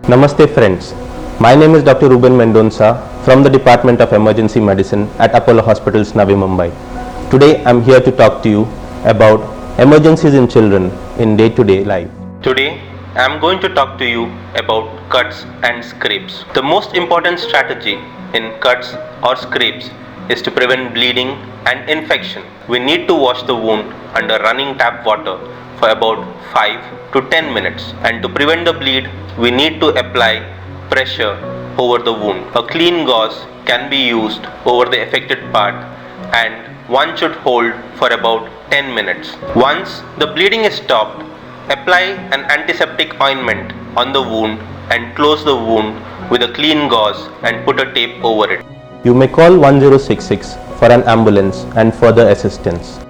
Namaste friends, my name is Dr. Reuben Mendonca from the Department of Emergency Medicine at Apollo Hospitals, Navi Mumbai. Today I am here to talk to you about emergencies in children in day-to-day life. Today I am going to talk to you about cuts and scrapes. The most important strategy in cuts or scrapes is to prevent bleeding and infection. We need to wash the wound under running tap water for about 5 to 10 minutes, and to prevent the bleed we need to apply pressure over the wound. A clean gauze can be used over the affected part and one should hold for about 10 minutes. Once the bleeding is stopped, apply an antiseptic ointment on the wound and close the wound with a clean gauze and put a tape over it. You may call 1066 for an ambulance and further assistance.